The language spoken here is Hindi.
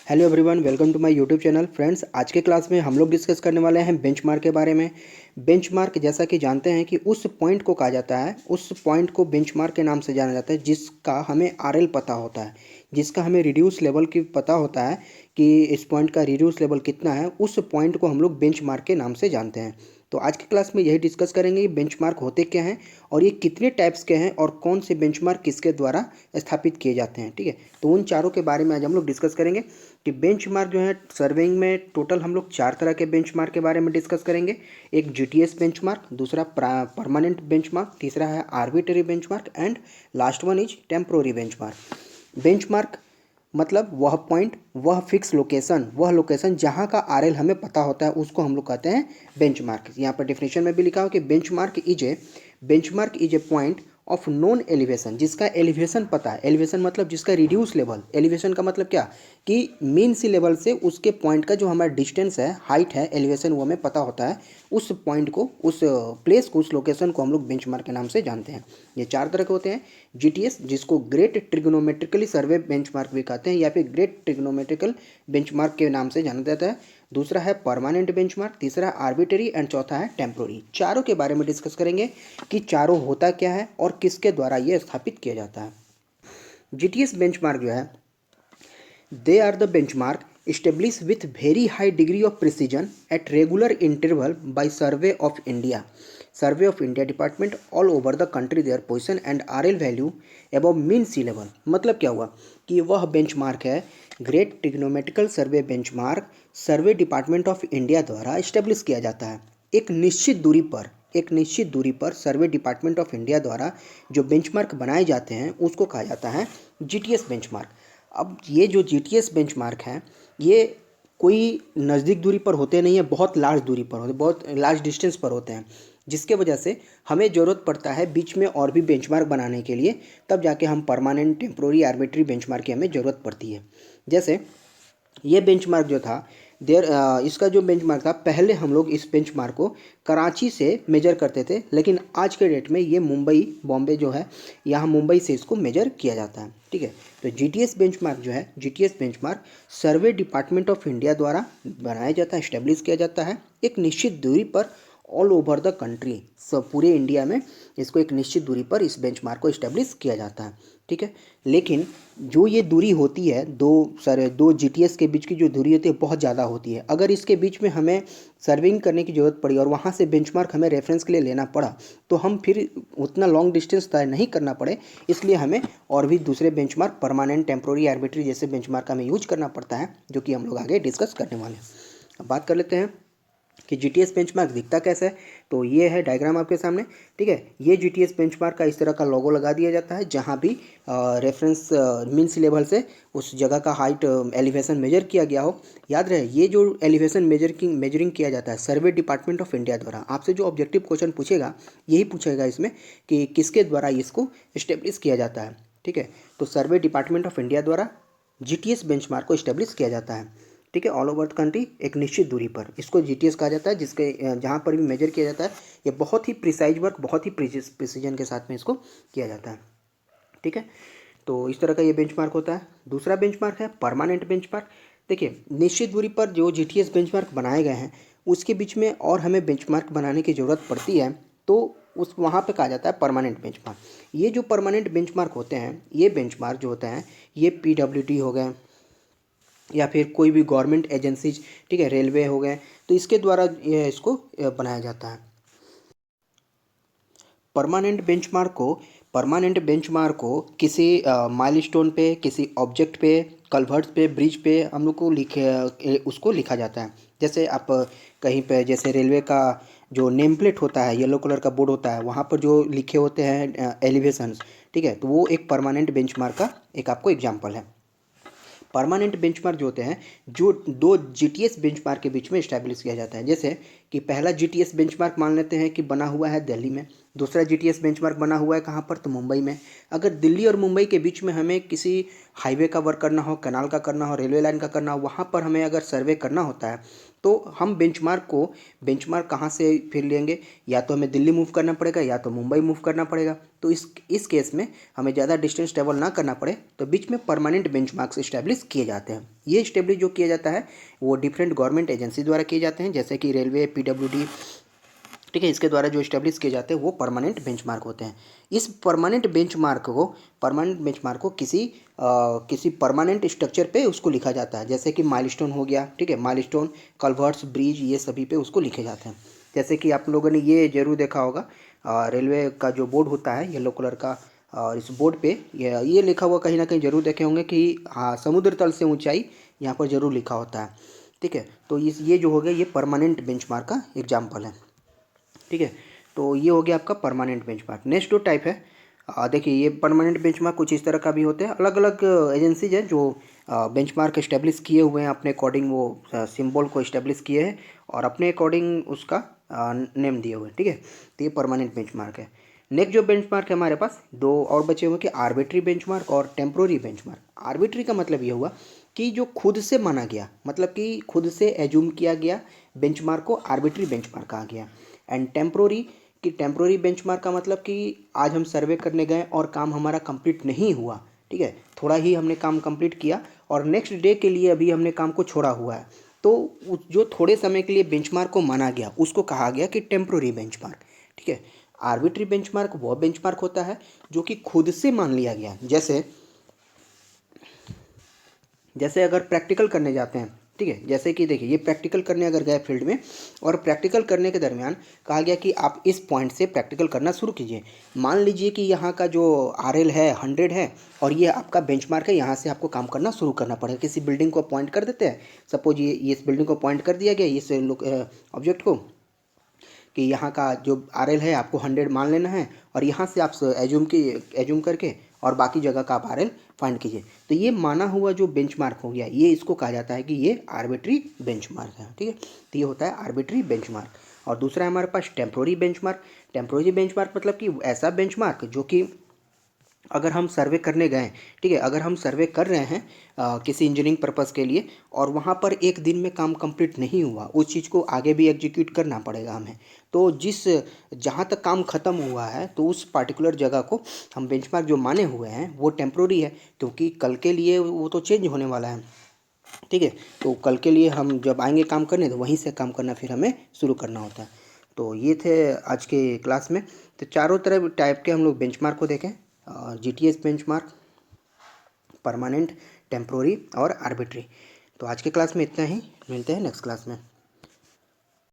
Hello everyone, welcome to my YouTube channel. Friends, आज के क्लास में हम लोग डिस्कस करने वाले हैं बेंचमार्क के बारे में। बेंचमार्क जैसा कि जानते हैं कि उस पॉइंट को कहा जाता है, उस पॉइंट को बेंचमार्क के नाम से जाना जाता है जिसका हमें आरएल पता होता है, जिसका हमें रिड्यूस लेवल की पता होता है कि इस पॉइंट का रिड्यूस लेवल कितना है। उस पॉइंट को हम लोग बेंचमार्क के नाम से जानते हैं। तो आज की क्लास में यही डिस्कस करेंगे कि बेंचमार्क होते क्या हैं और ये कितने टाइप्स के हैं और कौन से बेंचमार्क किसके द्वारा स्थापित किए जाते हैं। ठीक है, तो उन चारों के बारे में आज हम लोग डिस्कस करेंगे कि बेंचमार्क जो है सर्वेइंग में टोटल हम लोग 4 तरह के बेंचमार्क के बारे में डिस्कस करेंगे। एक जीटीएस बेंचमार्क, दूसरा परमानेंट बेंचमार्क, तीसरा है arbitrary benchmark and last one is temporary benchmark. Benchmark मतलब वह पॉइंट, वह फिक्स लोकेशन, वह लोकेशन जहाँ का आरएल हमें पता होता है उसको हम लोग कहते हैं बेंचमार्क। यहाँ पर डिफिनेशन में भी लिखा हो कि benchmark is a point of known elevation, जिसका एलिवेशन पता है। एलिवेशन मतलब जिसका रिड्यूस लेवल। एलिवेशन का मतलब क्या कि मीन सी लेवल से उसके पॉइंट का जो हमारा डिस्टेंस है, हाइट है, एलिवेशन, वो हमें पता होता है। उस पॉइंट को, उस प्लेस को, उस लोकेशन को हम लोग बेंचमार्क के नाम से जानते हैं। ये 4 तरह के होते हैं। जीटीएस, जिसको ग्रेट ट्रिग्नोमेट्रिकली सर्वे बेंचमार्क भी कहते हैं या फिर ग्रेट ट्रिग्नोमेट्रिकल बेंचमार्क के नाम से जाना जाता है। दूसरा है परमानेंट बेंचमार्क, तीसरा आर्बिट्रेरी एंड चौथा है टेम्पोररी। चारों के बारे में डिस्कस करेंगे कि चारों होता क्या है और किसके द्वारा ये स्थापित किया जाता है। जीटीएस बेंचमार्क जो है, they are the benchmark established with very high degree of precision at regular interval by Survey of India department all over the country, their position and RL value above mean sea level। मतलब क्या हुआ कि वह बेंचमार्क है great trigonometrical survey benchmark, survey department of India द्वारा इस्टेब्लिश किया जाता है। एक निश्चित दूरी पर सर्वे डिपार्टमेंट ऑफ इंडिया द्वारा जो बेंचमार्क बनाए जाते हैं उसको कहा जाता है जीटीएस बेंचमार्क। अब ये जो जीटीएस बेंचमार्क है, ये कोई नज़दीक दूरी पर होते नहीं है, बहुत लार्ज दूरी पर होते, बहुत लार्ज डिस्टेंस पर होते हैं, जिसके वजह से हमें ज़रूरत पड़ता है बीच में और भी बेंचमार्क बनाने के लिए। तब जाके हम परमानेंट, टेम्पोररी, आर्बिट्रेरी बेंचमार्क की हमें ज़रूरत पड़ती है। जैसे ये बेंचमार्क जो था, इसका जो बेंचमार्क था, पहले हम लोग इस बेंचमार्क को कराची से मेजर करते थे, लेकिन आज के डेट में ये मुंबई, बॉम्बे जो है, यहाँ मुंबई से इसको मेजर किया जाता है। ठीक है, तो जीटीएस बेंचमार्क जो है, GTS benchmark survey department of India द्वारा बनाया जाता है, इस्टेब्लिश किया जाता है एक निश्चित दूरी पर ऑल ओवर द कंट्री। सब पूरे इंडिया में इसको एक निश्चित दूरी पर इस बेंचमार्क को इस्टेब्लिश किया जाता है। ठीक है, लेकिन जो ये दूरी होती है, दो जीटीएस के बीच की जो दूरी होती है बहुत ज़्यादा होती है। अगर इसके बीच में हमें सर्विंग करने की ज़रूरत पड़ी और वहाँ से बेंचमार्क हमें रेफरेंस के लिए लेना पड़ा, तो हम फिर उतना लॉन्ग डिस्टेंस तय नहीं करना पड़े, इसलिए हमें और भी दूसरे बेंचमार्क, परमानेंट, टेम्पोररी, आर्बिट्रेरी जैसे बेंचमार्क का हमें यूज करना पड़ता है, जो कि हम लोग आगे डिस्कस करने वाले हैं। अब बात कर लेते हैं कि जीटीएस बेंचमार्क दिखता कैसा है। तो ये है डायग्राम आपके सामने। ठीक है, ये जीटीएस बेंचमार्क का इस तरह का लोगो लगा दिया जाता है, जहाँ भी रेफरेंस मीन सी लेवल से उस जगह का हाइट, एलिवेशन मेजर किया गया हो। याद रहे, ये जो एलिवेशन मेजरिंग किया जाता है सर्वे डिपार्टमेंट ऑफ इंडिया द्वारा। आपसे जो ऑब्जेक्टिव क्वेश्चन पूछेगा, यही पूछेगा इसमें कि किसके द्वारा इसको इस्टेब्लिश किया जाता है। ठीक है, तो सर्वे डिपार्टमेंट ऑफ इंडिया द्वारा जीटीएस बेंचमार्क को इस्टेब्लिश किया जाता है। ठीक है, ऑल ओवर द कंट्री एक निश्चित दूरी पर, इसको जीटीएस कहा जाता है, जिसके जहाँ पर भी मेजर किया जाता है ये बहुत ही प्रिसाइज वर्क, बहुत ही प्रिसीजन के साथ में इसको किया जाता है। ठीक है, तो इस तरह का ये बेंचमार्क होता है। दूसरा बेंचमार्क है परमानेंट बेंचमार्क। देखिए, निश्चित दूरी पर जो जीटीएस बेंचमार्क बनाए गए हैं उसके बीच में और हमें बेंचमार्क बनाने की ज़रूरत पड़ती है, तो उस वहाँ पे कहा जाता है परमानेंट बेंचमार्क। ये जो परमानेंट बेंचमार्क होते हैं, ये बेंचमार्क जो होते हैं, ये पीडब्ल्यूडी हो गए या फिर कोई भी गवर्नमेंट एजेंसीज, ठीक है, रेलवे हो गए, तो इसके द्वारा ये इसको बनाया जाता है। परमानेंट बेंचमार्क को किसी माइलस्टोन पे, किसी ऑब्जेक्ट पे, कल्वर्ट पे, ब्रिज पे हम लोग को उसको लिखा जाता है। जैसे आप कहीं पे, जैसे रेलवे का जो नेम प्लेट होता है, येलो कलर का बोर्ड होता है, वहाँ पर जो लिखे होते हैं एलिवेशंस, ठीक है, तो वो एक परमानेंट बेंचमार्क का एक आपको एग्जाम्पल है। परमानेंट बेंचमार्क जो होते हैं, जो दो जीटीएस बेंचमार्क के बीच में इस्टेब्लिश किया जाता है। जैसे कि पहला जीटीएस बेंचमार्क मान लेते हैं कि बना हुआ है दिल्ली में, दूसरा जीटीएस बेंचमार्क बना हुआ है कहाँ पर, तो मुंबई में। अगर दिल्ली और मुंबई के बीच में हमें किसी हाईवे का वर्क करना हो, कैनाल का करना हो, रेलवे लाइन का करना हो, वहाँ पर हमें अगर सर्वे करना होता है, तो हम बेंचमार्क कहाँ से फिर लेंगे, या तो हमें दिल्ली मूव करना पड़ेगा या तो मुंबई मूव करना पड़ेगा। तो इस केस में हमें ज़्यादा डिस्टेंस ट्रेवल ना करना पड़े, तो बीच में परमानेंट बेंचमार्क्स इस्टेब्लिश किए जाते हैं। ये इस्टेब्लिश जो किया जाता है वो डिफरेंट गवर्नमेंट एजेंसी द्वारा किए जाते हैं, जैसे कि रेलवे, पीडब्ल्यूडी, ठीक है। इसके द्वारा जो इस्टेब्लिश किए जाते हैं वो परमानेंट बेंचमार्क होते हैं। इस परमानेंट बेंचमार्क को किसी परमानेंट स्ट्रक्चर पे उसको लिखा जाता है, जैसे कि माइलस्टोन हो गया, ठीक है। माइलस्टोन, कल्वर्ट्स, ब्रिज, ये सभी पे उसको लिखे जाते हैं। जैसे कि आप लोगों ने ये जरूर देखा होगा, रेलवे का जो बोर्ड होता है येलो कलर का, और इस बोर्ड पे ये लिखा हुआ कहीं ना कहीं जरूर देखे होंगे कि हाँ, समुद्र तल से ऊंचाई यहाँ पर जरूर लिखा होता है, ठीक है। तो ये जो हो गया ये परमानेंट बेंचमार्क का एग्जाम्पल है, ठीक है। तो ये हो गया आपका परमानेंट बेंचमार्क। नेक्स्ट जो टाइप है, देखिए ये परमानेंट बेंचमार्क कुछ इस तरह का भी होते हैं। अलग अलग एजेंसीज हैं जो बेंचमार्क इस्टेब्लिश किए हुए हैं अपने अकॉर्डिंग, वो सिंबल को इस्टेब्लिश किए हैं और अपने अकॉर्डिंग उसका नेम दिए हुए हैं, ठीक है। तो ये परमानेंट बेंचमार्क है। नेक्स्ट जो बेंचमार्क है हमारे पास दो और बचे हुए कि आर्बिट्री बेंचमार्क और टेम्प्रोरी बेंचमार्क। आर्बिट्री का मतलब ये हुआ कि जो खुद से माना गया, मतलब कि खुद से एज्यूम किया गया बेंचमार्क को आर्बिट्री बेंचमार्क कहा गया। एंड टेम्प्रोरी बेंचमार्क का मतलब कि आज हम सर्वे करने गए और काम हमारा कंप्लीट नहीं हुआ, ठीक है, थोड़ा ही हमने काम कंप्लीट किया और नेक्स्ट डे के लिए अभी हमने काम को छोड़ा हुआ है, तो जो थोड़े समय के लिए बेंचमार्क को माना गया उसको कहा गया कि टेम्प्रोरी बेंचमार्क, ठीक है। आर्बिट्री बेंचमार्क वो बेंचमार्क होता है जो कि खुद से मान लिया गया, जैसे अगर प्रैक्टिकल करने जाते हैं, ठीक है, जैसे कि देखिए ये प्रैक्टिकल करने अगर गए फील्ड में और प्रैक्टिकल करने के दरमियान कहा गया कि आप इस पॉइंट से प्रैक्टिकल करना शुरू कीजिए। मान लीजिए कि यहाँ का जो आरएल है 100 है और ये आपका बेंचमार्क है, यहाँ से आपको काम करना शुरू करना पड़ेगा। किसी बिल्डिंग को पॉइंट कर देते हैं, सपोज ये इस बिल्डिंग को पॉइंट कर दिया गया इस ऑब्जेक्ट को कि यहाँ का जो आरएल है आपको 100 मान लेना है और यहाँ से आप एज्यूम करके और बाकी जगह का आप आरएल फाइंड कीजिए। तो ये माना हुआ जो बेंचमार्क हो गया, ये इसको कहा जाता है कि ये आर्बिट्री बेंचमार्क है, ठीक है। तो ये होता है आर्बिट्री बेंचमार्क। और दूसरा है हमारे पास टेम्प्रोरी बेंचमार्क। टेम्प्रोरी बेंचमार्क मतलब कि ऐसा बेंचमार्क जो कि अगर हम सर्वे करने गए, ठीक है, अगर हम सर्वे कर रहे हैं किसी इंजीनियरिंग पर्पज़ के लिए और वहाँ पर एक दिन में काम कंप्लीट नहीं हुआ, उस चीज़ को आगे भी एग्जीक्यूट करना पड़ेगा हमें। तो जहाँ तक काम ख़त्म हुआ है तो उस पार्टिकुलर जगह को हम बेंचमार्क जो माने हुए हैं वो टेम्प्रोरी है, क्योंकि कल के लिए वो तो चेंज होने वाला है, ठीक है। तो कल के लिए हम जब आएंगे काम करने तो वहीं से काम करना फिर हमें शुरू करना होता है। तो ये थे आज के क्लास में। तो चारों तरफ टाइप के हम लोग बेंचमार्क को देखें, जीटीएस बेंचमार्क, परमानेंट, टेम्प्रोरी और आर्बिट्री। तो आज के क्लास में इतना ही, मिलते हैं नेक्स्ट क्लास में।